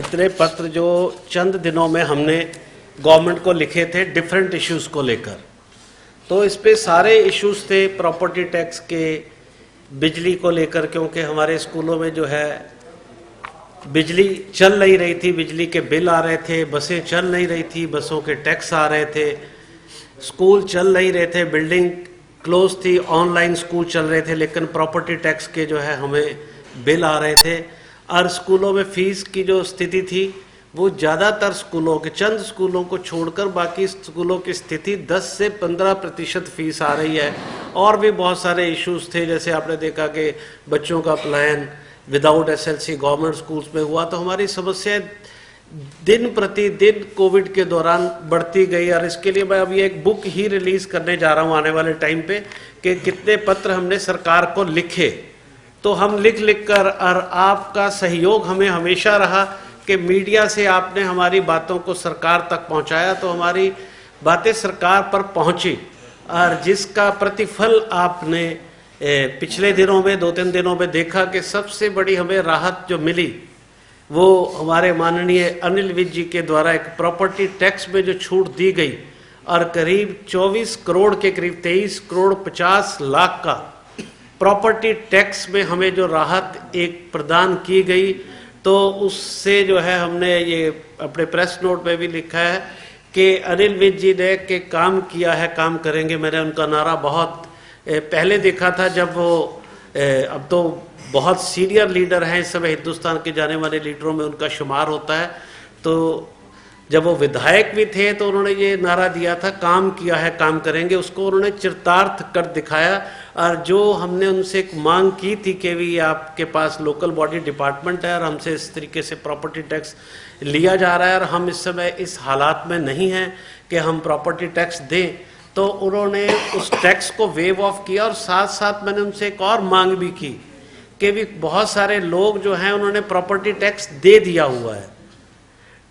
इतने पत्र जो चंद दिनों में हमने गवर्नमेंट को लिखे थे डिफरेंट इश्यूज़ को लेकर, तो इस पे सारे इश्यूज़ थे प्रॉपर्टी टैक्स के, बिजली को लेकर, क्योंकि हमारे स्कूलों में जो है बिजली चल नहीं रही थी, बिजली के बिल आ रहे थे, बसें चल नहीं रही थी, बसों के टैक्स आ रहे थे, स्कूल चल नहीं रहे थे, बिल्डिंग क्लोज थी, ऑनलाइन स्कूल चल रहे थे, लेकिन प्रॉपर्टी टैक्स के जो है हमें बिल आ रहे थे। और स्कूलों में फ़ीस की जो स्थिति थी वो ज़्यादातर स्कूलों के, चंद स्कूलों को छोड़कर बाकी स्कूलों की स्थिति 10 से 15% फ़ीस आ रही है। और भी बहुत सारे इश्यूज़ थे, जैसे आपने देखा कि बच्चों का पलायन विदाउट एसएलसी गवर्नमेंट स्कूल्स में हुआ, तो हमारी समस्याएं दिन प्रतिदिन कोविड के दौरान बढ़ती गई। और इसके लिए मैं अभी एक बुक ही रिलीज़ करने जा रहा हूँ आने वाले टाइम पे कि कितने पत्र हमने सरकार को लिखे। तो हम लिख लिख कर, और आपका सहयोग हमें हमेशा रहा कि मीडिया से आपने हमारी बातों को सरकार तक पहुंचाया, तो हमारी बातें सरकार पर पहुंची, और जिसका प्रतिफल आपने पिछले दिनों में 2-3 दिनों में देखा कि सबसे बड़ी हमें राहत जो मिली वो हमारे माननीय अनिल विज जी के द्वारा एक प्रॉपर्टी टैक्स में जो छूट दी गई, और करीब 24 करोड़ के करीब 23 करोड़ 50 लाख का प्रॉपर्टी टैक्स में हमें जो राहत एक प्रदान की गई, तो उससे जो है हमने ये अपने प्रेस नोट में भी लिखा है कि अनिल विज जी ने के काम किया है, काम करेंगे। मैंने उनका नारा बहुत पहले देखा था, जब वो अब तो बहुत सीनियर लीडर हैं, इस समय हिंदुस्तान के जाने माने लीडरों में उनका शुमार होता है। तो जब वो विधायक भी थे तो उन्होंने ये नारा दिया था, काम किया है काम करेंगे, उसको उन्होंने चिरतार्थ कर दिखाया। और जो हमने उनसे एक मांग की थी कि भी आपके पास लोकल बॉडी डिपार्टमेंट है और हमसे इस तरीके से प्रॉपर्टी टैक्स लिया जा रहा है और हम इस समय इस हालात में नहीं हैं कि हम प्रॉपर्टी टैक्स दें, तो उन्होंने उस टैक्स को वेव ऑफ किया। और साथ साथ मैंने उनसे एक और मांग भी की कि भी बहुत सारे लोग जो हैं उन्होंने प्रॉपर्टी टैक्स दे दिया हुआ है,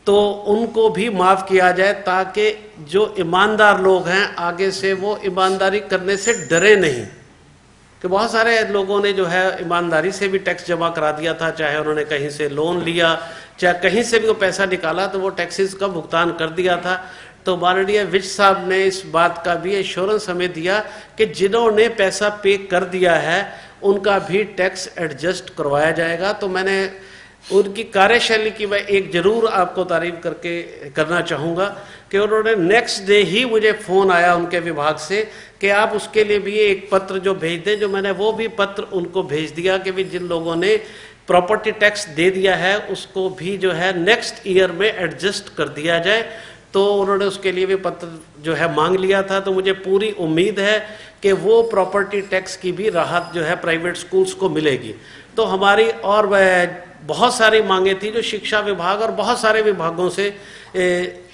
तो उनको भी माफ़ किया जाए, ताकि जो ईमानदार लोग हैं आगे से वो ईमानदारी करने से डरे नहीं। कि बहुत सारे लोगों ने जो है ईमानदारी से भी टैक्स जमा करा दिया था, चाहे उन्होंने कहीं से लोन लिया, चाहे कहीं से भी वो पैसा निकाला, तो वो टैक्सेस का भुगतान कर दिया था। तो माननीय विज साहब ने इस बात का भी एश्योरेंस हमें दिया कि जिन्होंने पैसा पे कर दिया है उनका भी टैक्स एडजस्ट करवाया जाएगा। तो मैंने उनकी कार्यशैली की मैं एक ज़रूर आपको तारीफ करना चाहूँगा कि उन्होंने नेक्स्ट डे ही मुझे फ़ोन आया उनके विभाग से कि आप उसके लिए भी एक पत्र जो भेज दें, जो मैंने वो भी पत्र उनको भेज दिया कि भी जिन लोगों ने प्रॉपर्टी टैक्स दे दिया है उसको भी जो है नेक्स्ट ईयर में एडजस्ट कर दिया जाए। तो उन्होंने उसके लिए भी पत्र जो है मांग लिया था। तो मुझे पूरी उम्मीद है कि वो प्रॉपर्टी टैक्स की भी राहत जो है प्राइवेट स्कूल्स को मिलेगी। तो हमारी और बहुत सारी मांगे थी जो शिक्षा विभाग और बहुत सारे विभागों से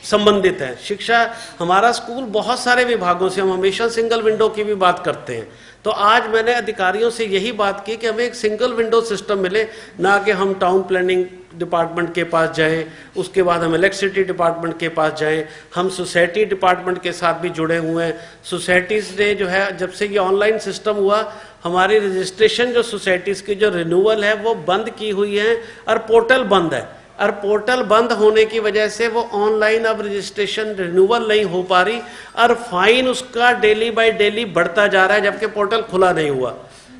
संबंधित है। शिक्षा, हमारा स्कूल बहुत सारे विभागों से, हम हमेशा सिंगल विंडो की भी बात करते हैं। तो आज मैंने अधिकारियों से यही बात की कि हमें एक सिंगल विंडो सिस्टम मिले, ना कि हम टाउन प्लानिंग डिपार्टमेंट के पास जाएं, उसके बाद हम इलेक्ट्रिसिटी डिपार्टमेंट के पास जाएं। हम सोसाइटी डिपार्टमेंट के साथ भी जुड़े हुए हैं। सोसाइटीज़ ने जो है, जब से ये ऑनलाइन सिस्टम हुआ, हमारी रजिस्ट्रेशन जो सोसाइटीज़ की जो रिन्यूअल है वो बंद की हुई है, और पोर्टल बंद है। और पोर्टल बंद होने की वजह से वो ऑनलाइन अब रजिस्ट्रेशन रिन्यूअल नहीं हो पा रही, और फाइन उसका डेली बाय डेली बढ़ता जा रहा है, जबकि पोर्टल खुला नहीं हुआ।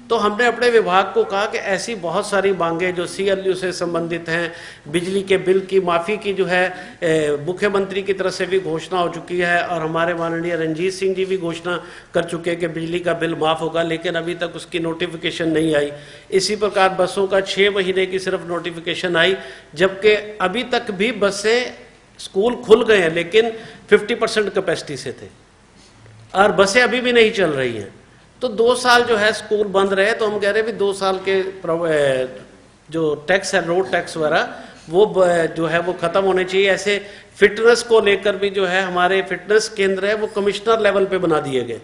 तो हमने अपने विभाग को कहा कि ऐसी बहुत सारी मांगें जो CLU से संबंधित हैं, बिजली के बिल की माफ़ी की जो है मुख्यमंत्री की तरफ से भी घोषणा हो चुकी है, और हमारे माननीय रणजीत सिंह जी भी घोषणा कर चुके हैं कि बिजली का बिल माफ़ होगा, लेकिन अभी तक उसकी नोटिफिकेशन नहीं आई। इसी प्रकार बसों का 6 महीने की सिर्फ नोटिफिकेशन आई, जबकि अभी तक भी बसें, स्कूल खुल गए हैं लेकिन 50% कैपेसिटी से थे, और बसें अभी भी नहीं चल रही हैं। तो 2 साल जो है स्कूल बंद रहे, तो हम कह रहे हैं भी 2 साल के जो टैक्स है, रोड टैक्स वगैरह, वो जो है वो ख़त्म होने चाहिए। ऐसे फिटनेस को लेकर भी जो है हमारे फिटनेस केंद्र है वो कमिश्नर लेवल पे बना दिए गए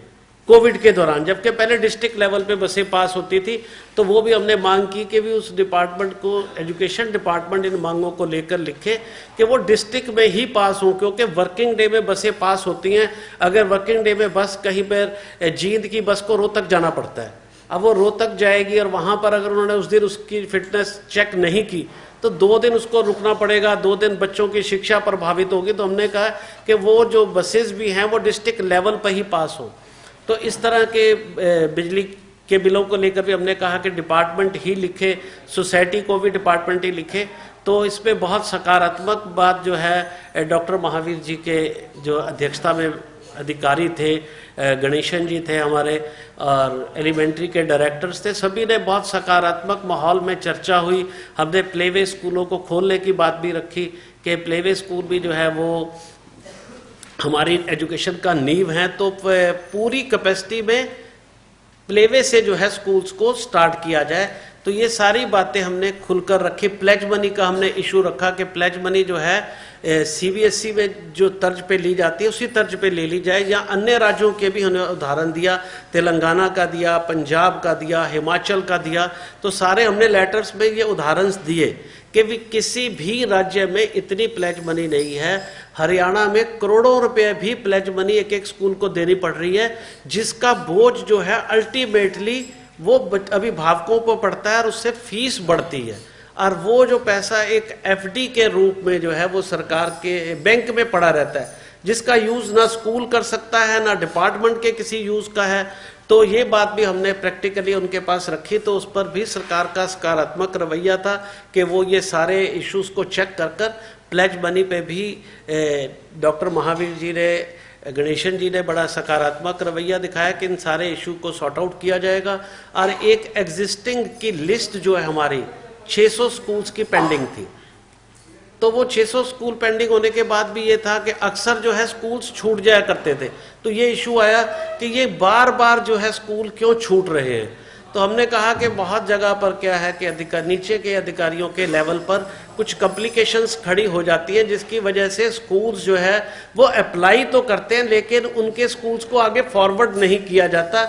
कोविड के दौरान, जबकि पहले डिस्ट्रिक्ट लेवल पे बसें पास होती थी। तो वो भी हमने मांग की कि भी उस डिपार्टमेंट को, एजुकेशन डिपार्टमेंट इन मांगों को लेकर लिखे कि वो डिस्ट्रिक्ट में ही पास हों, क्योंकि वर्किंग डे में बसें पास होती हैं। अगर वर्किंग डे में बस कहीं पर जींद की बस को रोहतक जाना पड़ता है, अब वो रोहतक जाएगी और वहाँ पर अगर उन्होंने उस दिन उसकी फिटनेस चेक नहीं की तो 2 दिन उसको रुकना पड़ेगा, 2 दिन बच्चों की शिक्षा प्रभावित होगी। तो हमने कहा कि वो जो बसेस भी हैं वो डिस्ट्रिक्ट लेवल पर ही पास हो। तो इस तरह के बिजली के बिलों को लेकर भी हमने कहा कि डिपार्टमेंट ही लिखे, सोसाइटी को भी डिपार्टमेंट ही लिखे। तो इस पे बहुत सकारात्मक बात जो है डॉक्टर महावीर जी के जो अध्यक्षता में अधिकारी थे, गणेशन जी थे हमारे, और एलिमेंट्री के डायरेक्टर्स थे, सभी ने बहुत सकारात्मक माहौल में चर्चा हुई। हमने प्लेवे स्कूलों को खोलने की बात भी रखी कि प्लेवे स्कूल भी जो है वो हमारी एजुकेशन का नींव है। तो पूरी कैपेसिटी में प्लेवे से जो है स्कूल्स को स्टार्ट किया जाए। तो ये सारी बातें हमने खुलकर रखी। प्लेज मनी का हमने इशू रखा कि प्लेज मनी जो है सीबीएसई में जो तर्ज पे ली जाती है उसी तर्ज पे ले ली जाए। या अन्य राज्यों के भी हमने उदाहरण दिया, तेलंगाना का दिया, पंजाब का दिया, हिमाचल का दिया। तो सारे हमने लेटर्स में ये उदाहरण दिए कि भी किसी भी राज्य में इतनी प्लेज मनी नहीं है। हरियाणा में करोड़ों रुपए भी प्लेज मनी एक एक स्कूल को देनी पड़ रही है, जिसका बोझ जो है अल्टीमेटली वो अभिभावकों को पड़ता है और उससे फीस बढ़ती है। और वो जो पैसा एक एफडी के रूप में जो है वो सरकार के बैंक में पड़ा रहता है, जिसका यूज़ ना स्कूल कर सकता है ना डिपार्टमेंट के किसी यूज़ का है। तो ये बात भी हमने प्रैक्टिकली उनके पास रखी। तो उस पर भी सरकार का सकारात्मक रवैया था कि वो ये सारे इश्यूज़ को चेक कर कर प्लेज मनी पे भी डॉक्टर महावीर जी ने, गणेशन जी ने बड़ा सकारात्मक रवैया दिखाया कि इन सारे इशू को सॉर्ट आउट किया जाएगा। और एक एग्जिस्टिंग की लिस्ट जो है हमारी 600 स्कूल्स की पेंडिंग थी। तो वो 600 स्कूल पेंडिंग होने के बाद भी ये था कि अक्सर जो है स्कूल्स छूट जाया करते थे। तो ये इशू आया कि ये बार बार जो है स्कूल क्यों छूट रहे हैं। तो हमने कहा कि बहुत जगह पर क्या है कि नीचे के अधिकारियों के लेवल पर कुछ कॉम्प्लिकेशंस खड़ी हो जाती हैं, जिसकी वजह से स्कूल्स जो है वो अप्लाई तो करते हैं लेकिन उनके स्कूल्स को आगे फॉरवर्ड नहीं किया जाता,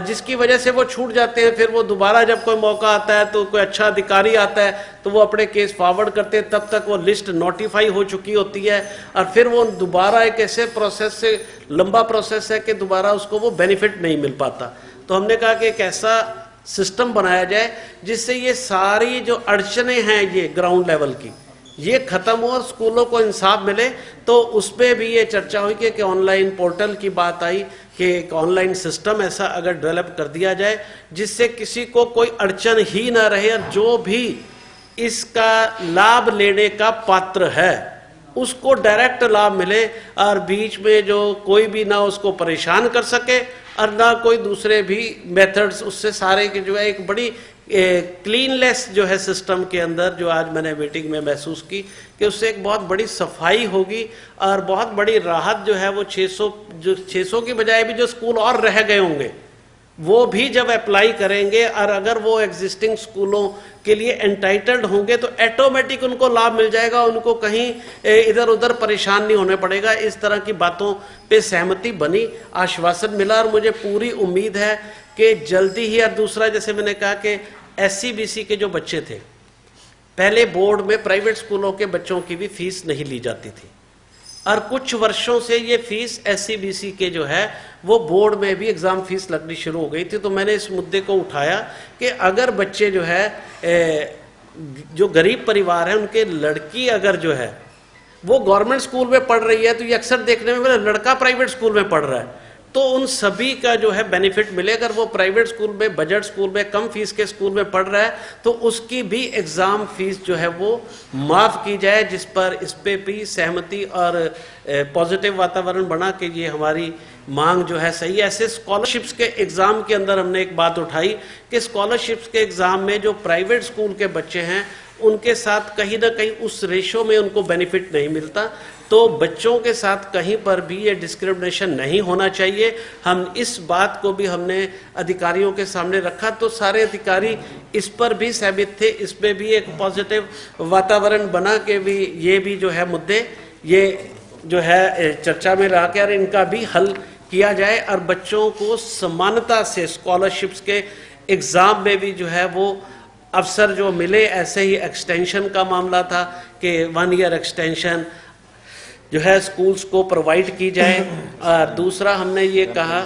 जिसकी वजह से वो छूट जाते हैं। फिर वो दोबारा जब कोई मौका आता है तो कोई अच्छा अधिकारी आता है तो वो अपने केस फॉरवर्ड करते हैं, तब तक वो लिस्ट नोटिफाई हो चुकी होती है। और फिर वो दोबारा एक ऐसे प्रोसेस से, लंबा प्रोसेस है कि दोबारा उसको वो बेनिफिट नहीं मिल पाता। तो हमने कहा कि एक ऐसा सिस्टम बनाया जाए जिससे ये सारी जो अड़चने हैं ये ग्राउंड लेवल की ये खत्म हो और स्कूलों को इंसाफ मिले। तो उसमें भी ये चर्चा हुई कि ऑनलाइन पोर्टल की बात आई कि एक ऑनलाइन सिस्टम ऐसा अगर डेवलप कर दिया जाए जिससे किसी को कोई अड़चन ही ना रहे और जो भी इसका लाभ लेने का पात्र है उसको डायरेक्ट लाभ मिले और बीच में जो कोई भी ना उसको परेशान कर सके और ना कोई दूसरे भी मेथड्स उससे सारे के जो है एक बड़ी क्लीनलेस जो है सिस्टम के अंदर जो आज मैंने मीटिंग में महसूस की कि उससे एक बहुत बड़ी सफाई होगी और बहुत बड़ी राहत जो है वो 600 की बजाय भी जो स्कूल और रह गए होंगे वो भी जब अप्लाई करेंगे और अगर वो एग्जिस्टिंग स्कूलों के लिए एंटाइटल्ड होंगे तो ऑटोमेटिक उनको लाभ मिल जाएगा, उनको कहीं इधर उधर परेशान नहीं होने पड़ेगा। इस तरह की बातों पे सहमति बनी, आश्वासन मिला और मुझे पूरी उम्मीद है कि जल्दी ही। और दूसरा जैसे मैंने कहा कि SCBC के जो बच्चे थे, पहले बोर्ड में प्राइवेट स्कूलों के बच्चों की भी फीस नहीं ली जाती थी और कुछ वर्षों से ये फीस SCBC के जो है वो बोर्ड में भी एग्ज़ाम फीस लगनी शुरू हो गई थी। तो मैंने इस मुद्दे को उठाया कि अगर बच्चे जो है जो गरीब परिवार है उनके लड़की अगर जो है वो गवर्नमेंट स्कूल में पढ़ रही है तो ये अक्सर देखने में मिला लड़का प्राइवेट स्कूल में पढ़ रहा है तो उन सभी का जो है बेनिफिट मिले। अगर वो प्राइवेट स्कूल में, बजट स्कूल में, कम फीस के स्कूल में पढ़ रहा है तो उसकी भी एग्ज़ाम फीस जो है वो माफ़ की जाए, जिस पर इस पे भी सहमति और पॉजिटिव वातावरण बना कि ये हमारी मांग जो है सही है। ऐसे स्कॉलरशिप्स के एग्ज़ाम के अंदर हमने एक बात उठाई कि स्कॉलरशिप्स के एग्ज़ाम में जो प्राइवेट स्कूल के बच्चे हैं उनके साथ कहीं ना कहीं उस रेशो में उनको बेनिफिट नहीं मिलता। तो बच्चों के साथ कहीं पर भी ये डिस्क्रिमिनेशन नहीं होना चाहिए। हम इस बात को भी हमने अधिकारियों के सामने रखा तो सारे अधिकारी इस पर भी सहमत थे। इसमें भी एक पॉजिटिव वातावरण बना के भी ये भी जो है मुद्दे ये जो है चर्चा में ला कर इनका भी हल किया जाए और बच्चों को समानता से स्कॉलरशिप्स के एग्ज़ाम में भी जो है वो अवसर जो मिले। ऐसे ही एक्सटेंशन का मामला था कि 1 ईयर एक्सटेंशन जो है स्कूल्स को प्रोवाइड की जाए। और दूसरा हमने ये कहा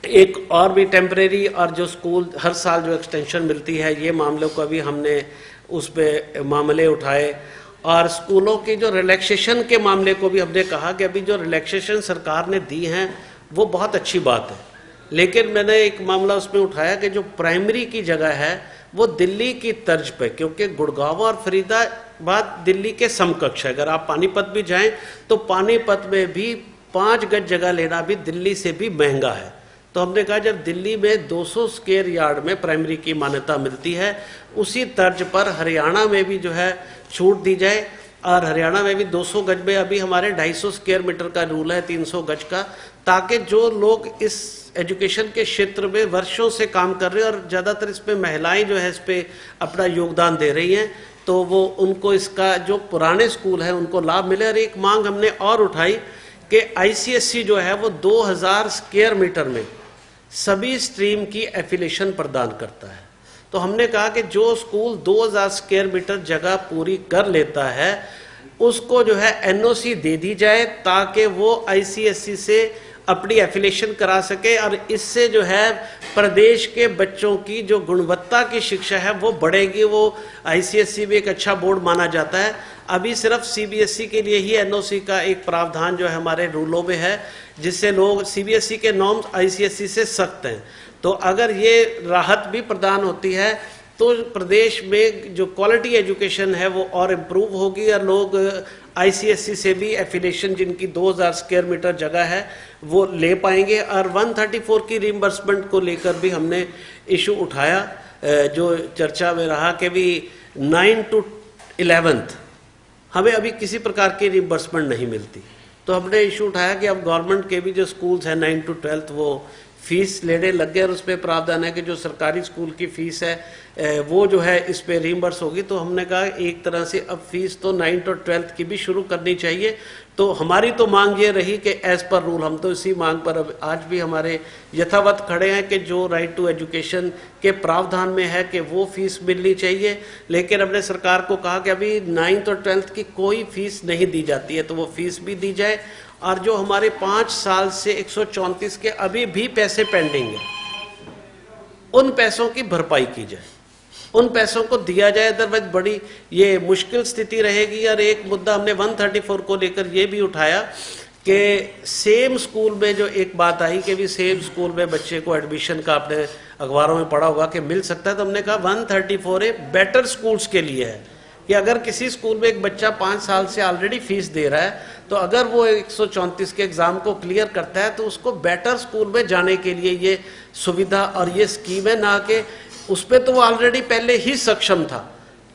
एक और भी टेम्परेरी और जो स्कूल हर साल जो एक्सटेंशन मिलती है, ये मामलों को भी हमने उस पे मामले उठाए। और स्कूलों की जो रिलैक्सेशन के मामले को भी हमने कहा कि अभी जो रिलैक्सेशन सरकार ने दी हैं वो बहुत अच्छी बात है, लेकिन मैंने एक मामला उसमें उठाया कि जो प्राइमरी की जगह है वो दिल्ली की तर्ज पे, क्योंकि गुड़गांव और फरीदाबाद दिल्ली के समकक्ष है। अगर आप पानीपत भी जाएं तो पानीपत में भी 5 गज जगह लेना भी दिल्ली से भी महंगा है। तो हमने कहा जब दिल्ली में 200 स्क्वायर यार्ड में प्राइमरी की मान्यता मिलती है, उसी तर्ज पर हरियाणा में भी जो है छूट दी जाए। और हरियाणा में भी 200 गज में अभी हमारे 250 स्क्वायर मीटर का रूल है, 300 गज का, ताकि जो लोग इस एजुकेशन के क्षेत्र में वर्षों से काम कर रहे हैं और ज़्यादातर इसमें महिलाएं जो है इस पर अपना योगदान दे रही हैं, तो वो उनको इसका जो पुराने स्कूल हैं उनको लाभ मिले। और एक मांग हमने और उठाई कि ICSE जो है वो 2000 स्क्वायर मीटर में सभी स्ट्रीम की एफिलिएशन प्रदान करता है। तो हमने कहा कि जो स्कूल 2000 स्क्वायर मीटर जगह पूरी कर लेता है उसको जो है NOC दे दी जाए, ताकि वो ICSE से अपनी एफिलिएशन करा सके। और इससे जो है प्रदेश के बच्चों की जो गुणवत्ता की शिक्षा है वो बढ़ेगी। वो ICSE भी एक अच्छा बोर्ड माना जाता है। अभी सिर्फ CBSE के लिए ही NOC का एक प्रावधान जो है हमारे रूलों में है, जिससे लोग CBSE के नॉर्म्स ICSE से सख्त हैं। तो अगर ये राहत भी प्रदान होती है तो प्रदेश में जो क्वालिटी एजुकेशन है वो और इम्प्रूव होगी और लोग ICSE से भी एफिलिएशन जिनकी 2000 स्क्वायर मीटर जगह है वो ले पाएंगे। और 134 की रिम्बर्समेंट को लेकर भी हमने इशू उठाया, जो चर्चा में रहा कि भी 9 to 11th हमें अभी किसी प्रकार की रिम्बर्समेंट नहीं मिलती। तो हमने इशू उठाया कि अब गवर्नमेंट के भी जो स्कूल्स हैं 9 to 12th वो फीस लेने लग गए और उस पर प्रावधान है कि जो सरकारी स्कूल की फ़ीस है वो जो है इस पर रीइंबर्स होगी। तो हमने कहा एक तरह से अब फीस तो 9th और 12th की भी शुरू करनी चाहिए। तो हमारी तो मांग ये रही कि एज़ पर रूल, हम तो इसी मांग पर अब आज भी हमारे यथावत खड़े हैं कि जो राइट टू एजुकेशन के प्रावधान में है कि वो फीस मिलनी चाहिए। लेकिन हमने सरकार को कहा कि अभी 9th और 12th की कोई फीस नहीं दी जाती है, तो वो फीस भी दी जाए। और जो हमारे 5 साल से 134 के अभी भी पैसे पेंडिंग है, उन पैसों की भरपाई की जाए, उन पैसों को दिया जाए, अदरवाइज बड़ी ये मुश्किल स्थिति रहेगी। और एक मुद्दा हमने 134 को लेकर ये भी उठाया कि सेम स्कूल में जो एक बात आई कि भी सेम स्कूल में बच्चे को एडमिशन का आपने अखबारों में पढ़ा होगा कि मिल सकता है। तो हमने कहा 134 ए बेटर स्कूल्स के लिए है कि अगर किसी स्कूल में एक बच्चा 5 साल से ऑलरेडी फीस दे रहा है, तो अगर वो 134 के एग्ज़ाम को क्लियर करता है तो उसको बेटर स्कूल में जाने के लिए ये सुविधा और ये स्कीम है, ना कि उस पर तो वो ऑलरेडी पहले ही सक्षम था,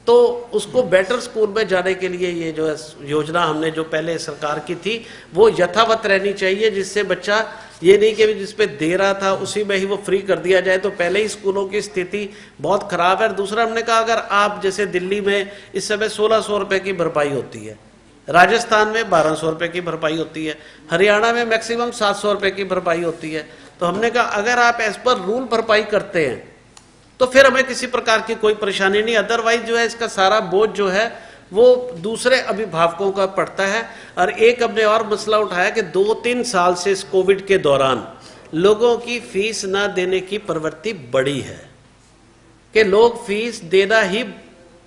तो उसको बेटर स्कूल में जाने के लिए ये जो योजना हमने जो पहले सरकार की थी वो यथावत रहनी चाहिए, जिससे बच्चा ये नहीं कि जिस पे दे रहा था उसी में ही वो फ्री कर दिया जाए। तो पहले ही स्कूलों की स्थिति बहुत ख़राब है। दूसरा हमने कहा अगर आप जैसे दिल्ली में इस समय 1600 रुपये की भरपाई होती है, राजस्थान में 1200 रुपये की भरपाई होती है, हरियाणा में मैक्सिमम 700 रुपये की भरपाई होती है। तो हमने कहा अगर आप एज पर रूल भरपाई करते हैं तो फिर हमें किसी प्रकार की कोई परेशानी नहीं, अदरवाइज जो है इसका सारा बोझ जो है वो दूसरे अभिभावकों का पड़ता है। और एक हमने और मसला उठाया कि 2-3 साल से इस कोविड के दौरान लोगों की फीस ना देने की प्रवृत्ति बढ़ी है कि लोग फीस देना ही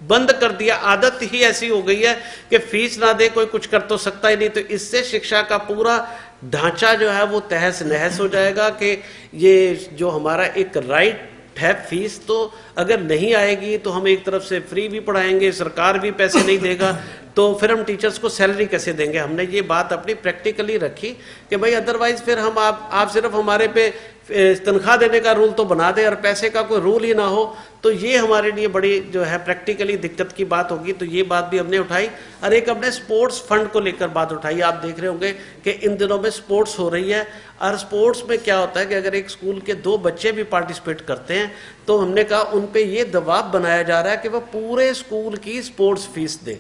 बंद कर दिया, आदत ही ऐसी हो गई है कि फीस ना दे कोई कुछ कर तो सकता ही नहीं। तो इससे शिक्षा का पूरा ढांचा जो है वो तहस नहस हो जाएगा कि ये जो हमारा एक राइट है फीस, तो अगर नहीं आएगी तो हम एक तरफ से फ्री भी पढ़ाएंगे, सरकार भी पैसे नहीं देगा, तो फिर हम टीचर्स को सैलरी कैसे देंगे। हमने ये बात अपनी प्रैक्टिकली रखी कि भाई अदरवाइज फिर हम आप सिर्फ हमारे पे तनख्वाह देने का रूल तो बना दें और पैसे का कोई रूल ही ना हो, तो ये हमारे लिए बड़ी जो है प्रैक्टिकली दिक्कत की बात होगी। तो ये बात भी हमने उठाई। और एक हमने स्पोर्ट्स फंड को लेकर बात उठाई। आप देख रहे होंगे कि इन दिनों में स्पोर्ट्स हो रही है, और स्पोर्ट्स में क्या होता है कि अगर एक स्कूल के 2 बच्चे भी पार्टिसिपेट करते हैं तो हमने कहा उन पे ये दबाव बनाया जा रहा है कि वह पूरे स्कूल की स्पोर्ट्स फीस दें,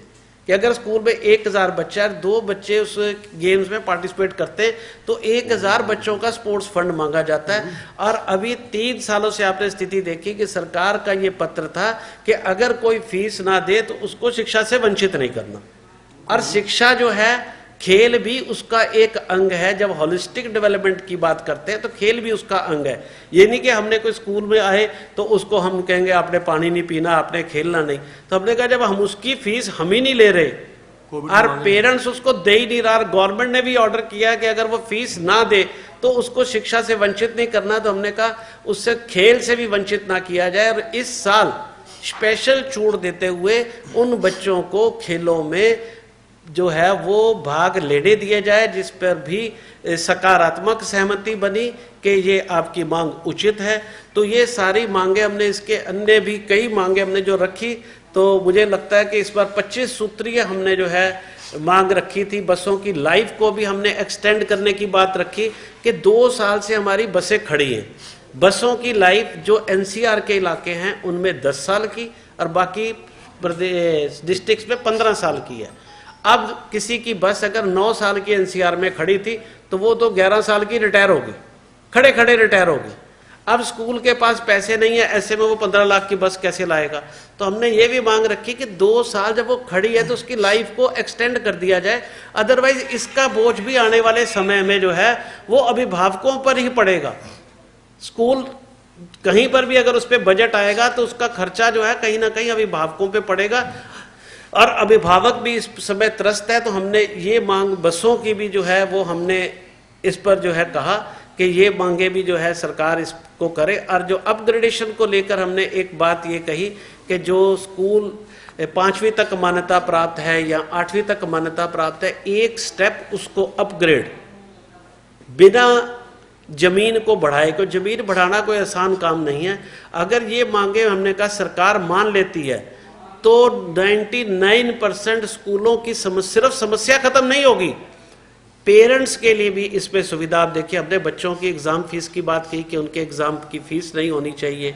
कि अगर स्कूल में 1000 बच्चा है, 2 बच्चे उस गेम्स में पार्टिसिपेट करते हैं तो 1000 बच्चों का स्पोर्ट्स फंड मांगा जाता है। और अभी 3 सालों से आपने स्थिति देखी कि सरकार का ये पत्र था कि अगर कोई फीस ना दे तो उसको शिक्षा से वंचित नहीं करना। और शिक्षा जो है खेल भी उसका एक अंग है। जब होलिस्टिक डेवलपमेंट की बात करते हैं तो खेल भी उसका अंग है। ये नहीं कि हमने कोई स्कूल में आए तो उसको हम कहेंगे आपने पानी नहीं पीना, आपने खेलना नहीं। तो हमने कहा जब हम उसकी फीस हम ही नहीं ले रहे और पेरेंट्स उसको दे ही नहीं रहा, गवर्नमेंट ने भी ऑर्डर किया कि अगर वो फीस ना दे तो उसको शिक्षा से वंचित नहीं करना, तो हमने कहा उससे खेल से भी वंचित ना किया जाए। और इस साल स्पेशल छूट देते हुए उन बच्चों को खेलों में जो है वो भाग लेने दिए जाए, जिस पर भी सकारात्मक सहमति बनी कि ये आपकी मांग उचित है। तो ये सारी मांगे हमने, इसके अन्य भी कई मांगे हमने जो रखी, तो मुझे लगता है कि इस बार 25 सूत्रीय हमने जो है मांग रखी थी। बसों की लाइफ को भी हमने एक्सटेंड करने की बात रखी कि 2 साल से हमारी बसें खड़ी हैं। बसों की लाइफ जो एनसीआर के इलाके हैं उनमें 10 साल की और बाकी प्रदेश डिस्ट्रिक्ट्स में 15 साल की है। अब किसी की बस अगर 9 साल की एनसीआर में खड़ी थी तो वो तो 11 साल की रिटायर होगी, खड़े खड़े रिटायर होगी। अब स्कूल के पास पैसे नहीं है, ऐसे में वो 15 लाख की बस कैसे लाएगा। तो हमने ये भी मांग रखी कि 2 साल जब वो खड़ी है तो उसकी लाइफ को एक्सटेंड कर दिया जाए, अदरवाइज इसका बोझ भी आने वाले समय में जो है वो अभिभावकों पर ही पड़ेगा। स्कूल कहीं पर भी अगर उस पर बजट आएगा तो उसका खर्चा जो है कहीं ना कहीं अभिभावकों पे पड़ेगा और अभिभावक भी इस समय त्रस्त है। तो हमने ये मांग बसों की भी जो है वो हमने इस पर जो है कहा कि ये मांगे भी जो है सरकार इसको करे। और जो अपग्रेडेशन को लेकर हमने एक बात ये कही कि जो स्कूल 5वीं तक मान्यता प्राप्त है या 8वीं तक मान्यता प्राप्त है, एक स्टेप उसको अपग्रेड बिना जमीन को बढ़ाए, को जमीन बढ़ाना कोई आसान काम नहीं है। अगर ये मांगे हमने कहा सरकार मान लेती है तो 99% स्कूलों की सिर्फ समस्या खत्म नहीं होगी, पेरेंट्स के लिए भी इसमें सुविधा। आप देखिए हमने बच्चों की एग्जाम फीस की बात की कि उनके एग्जाम की फीस नहीं होनी चाहिए।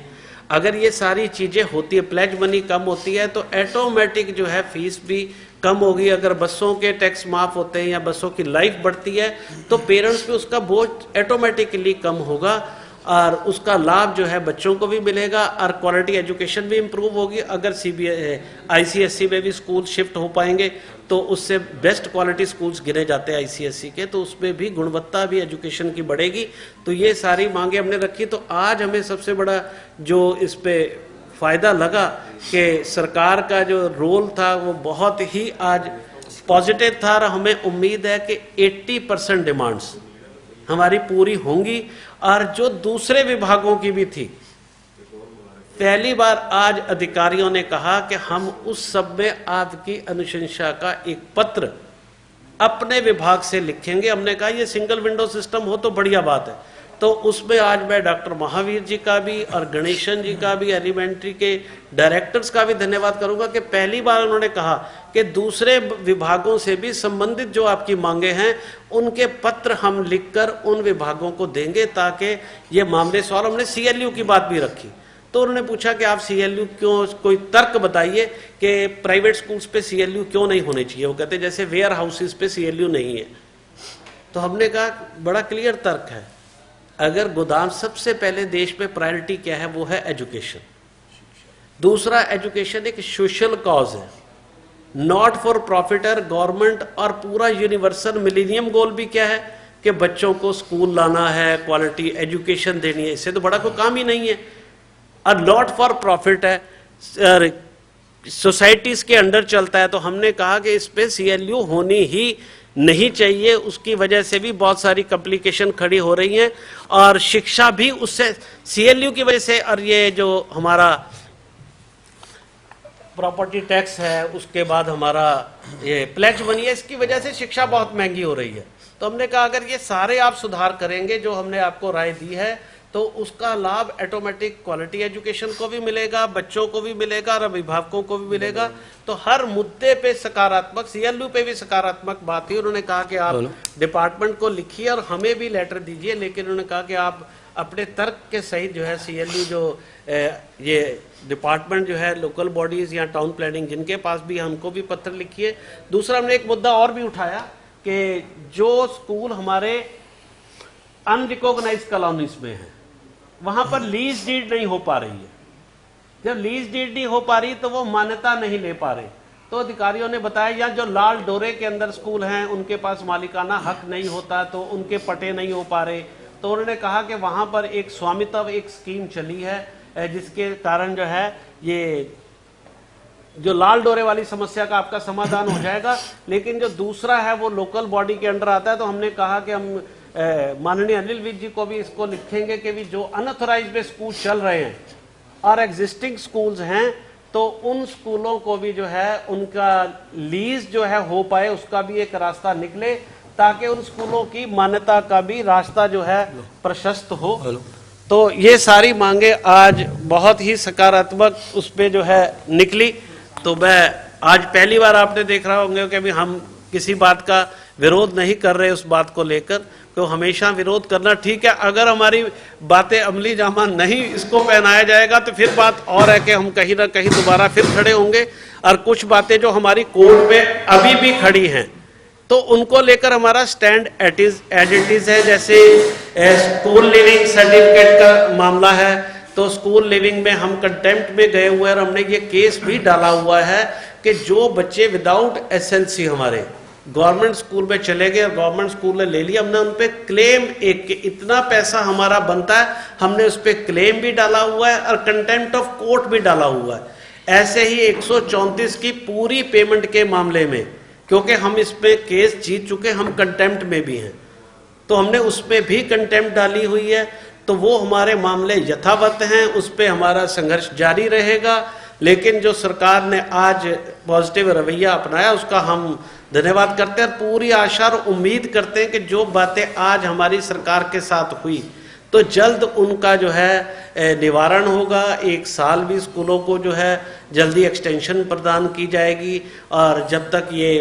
अगर ये सारी चीजें होती है, प्लेज मनी कम होती है तो ऑटोमेटिक जो है फीस भी कम होगी। अगर बसों के टैक्स माफ होते हैं या बसों की लाइफ बढ़ती है तो पेरेंट्स पे उसका बोझ ऑटोमेटिकली कम होगा और उसका लाभ जो है बच्चों को भी मिलेगा और क्वालिटी एजुकेशन भी इम्प्रूव होगी। अगर आईसीएसई में भी स्कूल शिफ्ट हो पाएंगे तो उससे बेस्ट क्वालिटी स्कूल्स गिने जाते हैं आईसीएसई के, तो उसमें भी गुणवत्ता भी एजुकेशन की बढ़ेगी। तो ये सारी मांगे हमने रखी। तो आज हमें सबसे बड़ा जो इस पे फायदा लगा कि सरकार का जो रोल था वो बहुत ही आज पॉजिटिव था और हमें उम्मीद है कि 80% डिमांड्स हमारी पूरी होंगी। और जो दूसरे विभागों की भी थी, पहली बार आज अधिकारियों ने कहा कि हम उस सब में आपकी अनुशंसा का एक पत्र अपने विभाग से लिखेंगे। हमने कहा ये सिंगल विंडो सिस्टम हो तो बढ़िया बात है। तो उसमें आज मैं डॉक्टर महावीर जी का भी और गणेशन जी का भी, एलिमेंट्री के डायरेक्टर्स का भी धन्यवाद करूंगा कि पहली बार उन्होंने कहा कि दूसरे विभागों से भी संबंधित जो आपकी मांगे हैं उनके पत्र हम लिखकर उन विभागों को देंगे ताकि ये मामले सॉल्व। हमने सीएलयू की बात भी रखी तो उन्होंने पूछा कि आप सीएलयू क्यों, कोई तर्क बताइए कि प्राइवेट स्कूल्स पे सीएलयू क्यों नहीं होने चाहिए। वो कहते जैसे वेयर हाउसेस पे सीएलयू नहीं है। तो हमने कहा बड़ा क्लियर तर्क है, अगर गोदाम सबसे पहले देश में प्रायोरिटी क्या है वो है एजुकेशन। दूसरा एजुकेशन एक सोशल कॉज है, नॉट फॉर प्रॉफिटर। गवर्नमेंट और पूरा यूनिवर्सल मिलेनियम गोल भी क्या है कि बच्चों को स्कूल लाना है, क्वालिटी एजुकेशन देनी है, इससे तो बड़ा कोई काम ही नहीं है। और नॉट फॉर प्रॉफिट है, सोसाइटीज के अंडर चलता है। तो हमने कहा कि इस पे सीएलयू होनी ही नहीं चाहिए। उसकी वजह से भी बहुत सारी कॉम्प्लिकेशन खड़ी हो रही हैं और शिक्षा भी उससे सीएलयू की वजह से, और ये जो हमारा प्रॉपर्टी टैक्स है, उसके बाद हमारा ये प्लेज मनी है, इसकी वजह से शिक्षा बहुत महंगी हो रही है। तो हमने कहा अगर ये सारे आप सुधार करेंगे जो हमने आपको राय दी है तो उसका लाभ ऑटोमेटिक क्वालिटी एजुकेशन को भी मिलेगा, बच्चों को भी मिलेगा और अभिभावकों को भी मिलेगा। तो हर मुद्दे पे सकारात्मक, सीएलयू पे भी सकारात्मक बात थी। उन्होंने कहा कि आप डिपार्टमेंट को लिखिए और हमें भी लेटर दीजिए, लेकिन उन्होंने कहा कि आप अपने तर्क के सहित जो है सीएलयू जो ये डिपार्टमेंट जो है लोकल बॉडीज या टाउन प्लानिंग जिनके पास भी, हमको भी पत्र लिखिए। दूसरा हमने एक मुद्दा और भी उठाया कि जो स्कूल हमारे अनरिकॉग्नाइज्ड कॉलोनीज में है वहां पर लीज डीड नहीं हो पा रही है। जब लीज डीड नहीं हो पा रही तो वो मान्यता नहीं ले पा रहे। तो अधिकारियों ने बताया या जो लाल डोरे के अंदर स्कूल हैं उनके पास मालिकाना हक नहीं होता, तो उनके पटे नहीं हो पा रहे। तो उन्होंने कहा कि वहाँ पर एक स्वामित्व एक स्कीम चली है जिसके कारण जो है ये जो लाल डोरे वाली समस्या का आपका समाधान हो जाएगा। लेकिन जो दूसरा है वो लोकल बॉडी के अंडर आता है। तो हमने कहा कि हम माननीय अनिल विज जी को भी इसको लिखेंगे कि भी जो अनऑथराइज्ड में स्कूल चल रहे हैं और एग्जिस्टिंग स्कूल्स हैं, तो उन स्कूलों को भी जो है उनका लीज जो है हो पाए, उसका भी एक रास्ता निकले, ताकि उन स्कूलों की मान्यता का भी रास्ता जो है प्रशस्त हो। तो ये सारी मांगे आज बहुत ही सकारात्मक उस पर जो है निकली। तो मैं आज पहली बार आपने देख रहा होंगे कि भी हम किसी बात का विरोध नहीं कर रहे उस बात को लेकर, तो हमेशा विरोध करना ठीक है। अगर हमारी बातें अमली जामा नहीं इसको पहनाया जाएगा तो फिर बात और है कि हम कहीं ना कहीं दोबारा फिर खड़े होंगे। और कुछ बातें जो हमारी कोर्ट में अभी भी खड़ी हैं तो उनको लेकर हमारा स्टैंड एज इट इज है। जैसे स्कूल लिविंग सर्टिफिकेट का मामला है, तो स्कूल लिविंग में हम कंटेम्प्ट में गए हुए हैं और हमने ये केस भी डाला हुआ है कि जो बच्चे विदाउट एसएलसी हमारे गवर्नमेंट स्कूल में चले गए और गवर्नमेंट स्कूल ने ले लिया, हमने उन पे क्लेम एक कि इतना पैसा हमारा बनता है, हमने उस पे क्लेम भी डाला हुआ है और कंटेम्प्ट ऑफ कोर्ट भी डाला हुआ है। ऐसे ही 134 की पूरी पेमेंट के मामले में, क्योंकि हम इस पे केस जीत चुके, हम कंटेम्प्ट में भी हैं, तो हमने उस पे भी कंटेम्प्ट डाली हुई है। तो वो हमारे मामले यथावत हैं, उस पे हमारा संघर्ष जारी रहेगा। लेकिन जो सरकार ने आज पॉजिटिव रवैया अपनाया उसका हम धन्यवाद करते हैं और पूरी आशा और उम्मीद करते हैं कि जो बातें आज हमारी सरकार के साथ हुई तो जल्द उनका जो है निवारण होगा। 1 साल भी स्कूलों को जो है जल्दी एक्सटेंशन प्रदान की जाएगी। और जब तक ये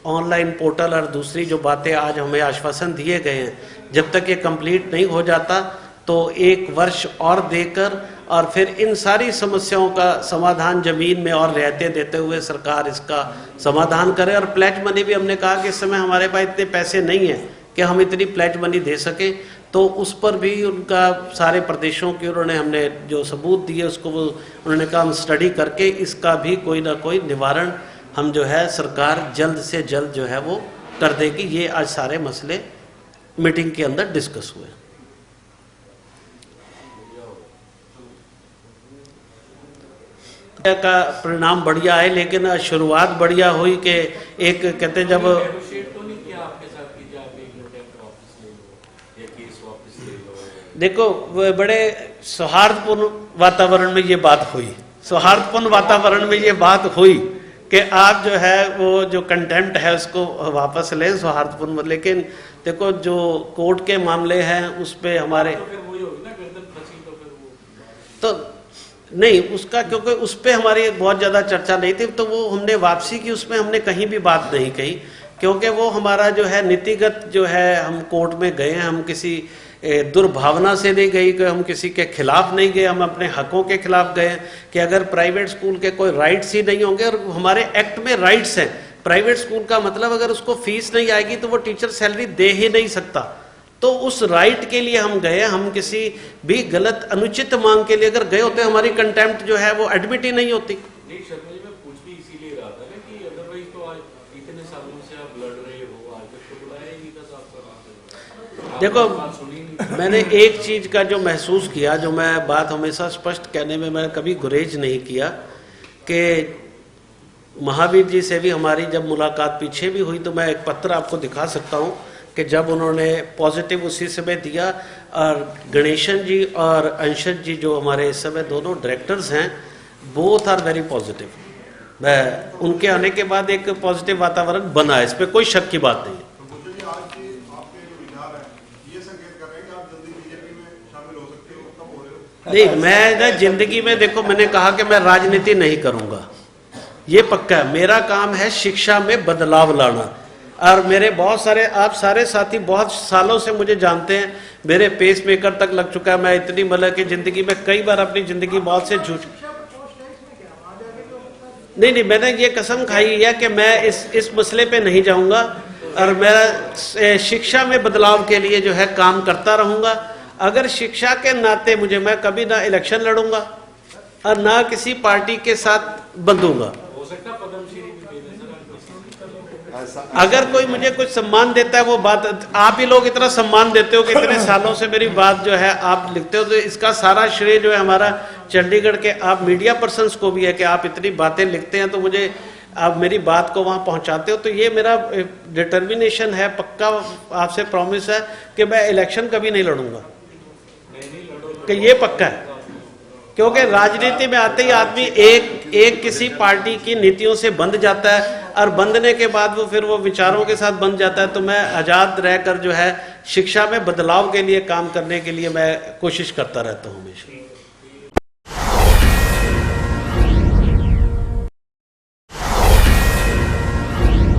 ऑनलाइन पोर्टल और दूसरी जो बातें आज हमें आश्वासन दिए गए हैं, जब तक ये कंप्लीट नहीं हो जाता तो 1 वर्ष और देकर और फिर इन सारी समस्याओं का समाधान जमीन में और रियायतें देते हुए सरकार इसका समाधान करे। और प्लेज मनी भी हमने कहा कि इस समय हमारे पास इतने पैसे नहीं हैं कि हम इतनी प्लेज मनी दे सकें, तो उस पर भी उनका सारे प्रदेशों के उन्होंने हमने जो सबूत दिए उसको वो उन्होंने कहा हम स्टडी करके इसका भी कोई ना कोई निवारण हम जो है सरकार जल्द से जल्द जो है वो कर देगी। ये आज सारे मसले मीटिंग के अंदर डिस्कस हुए। का परिणाम बढ़िया है, लेकिन शुरुआत बढ़िया हुई कि एक कहते जब देखो बड़े सौहार्दपूर्ण वातावरण में ये बात हुई, सौहार्दपूर्ण वातावरण में ये बात हुई कि आप जो है वो जो कंटेम्प्ट है उसको वापस लें सौहार्दपूर्ण। लेकिन देखो जो कोर्ट के मामले हैं उस पर हमारे तो नहीं उसका, क्योंकि उस पर हमारी बहुत ज़्यादा चर्चा नहीं थी, तो वो हमने वापसी की उसमें हमने कहीं भी बात नहीं कही, क्योंकि वो हमारा जो है नीतिगत जो है हम कोर्ट में गए हैं, हम किसी दुर्भावना से नहीं गई कि हम किसी के खिलाफ नहीं गए, हम अपने हकों के खिलाफ गए कि अगर प्राइवेट स्कूल के कोई राइट्स ही नहीं होंगे, और हमारे एक्ट में राइट्स हैं, प्राइवेट स्कूल का मतलब अगर उसको फीस नहीं आएगी तो वो टीचर सैलरी दे ही नहीं सकता, तो उस राइट के लिए हम गए। हम किसी भी गलत अनुचित मांग के लिए अगर गए होते हमारी कंटेम्प्ट जो है वो एडमिट ही नहीं होती। देखो मैंने एक चीज का जो महसूस किया, जो मैं बात हमेशा स्पष्ट कहने में मैंने कभी गुरेज नहीं किया, कि महावीर जी से भी हमारी जब मुलाकात पीछे भी हुई तो मैं एक पत्र आपको दिखा सकता हूँ कि जब उन्होंने पॉजिटिव उसी समय दिया, और गणेशन जी और अंशज जी जो हमारे इस समय दोनों डायरेक्टर्स हैं, बोथ आर वेरी पॉजिटिव। मैं उनके आने के बाद एक पॉजिटिव वातावरण बना है, इस पर कोई शक की बात नहीं है। नहीं, मैं ना जिंदगी में देखो मैंने कहा कि मैं राजनीति नहीं करूंगा, ये पक्का है। मेरा काम है शिक्षा में बदलाव लाना, और मेरे बहुत सारे आप सारे साथी बहुत सालों से मुझे जानते हैं, मेरे पेस मेकर तक लग चुका है। मैं इतनी मतलब कि जिंदगी में कई बार अपनी जिंदगी बहुत से झूठ नहीं, मैंने ये कसम खाई है कि मैं इस मसले पे नहीं जाऊंगा, और मैं शिक्षा में बदलाव के लिए जो है काम करता रहूंगा। अगर शिक्षा के नाते मुझे, मैं कभी ना इलेक्शन लड़ूंगा और ना किसी पार्टी के साथ बंधूंगा। अगर कोई मुझे कुछ सम्मान देता है वो बात, आप ही लोग इतना सम्मान देते हो कि इतने सालों से मेरी बात जो है आप लिखते हो, तो इसका सारा श्रेय जो है हमारा चंडीगढ़ के आप मीडिया पर्सन्स को भी है कि आप इतनी बातें लिखते हैं तो मुझे आप मेरी बात को वहाँ पहुँचाते हो। तो ये मेरा डिटर्मिनेशन है, पक्का आपसे प्रॉमिस है कि मैं इलेक्शन कभी नहीं लड़ूंगा, कि ये पक्का है। क्योंकि राजनीति में आते ही आदमी एक किसी पार्टी की नीतियों से बंध जाता है और बंधने के बाद वो फिर वो विचारों के साथ बंध जाता है। तो मैं आज़ाद रहकर जो है शिक्षा में बदलाव के लिए काम करने के लिए मैं कोशिश करता रहता हूँ हमेशा।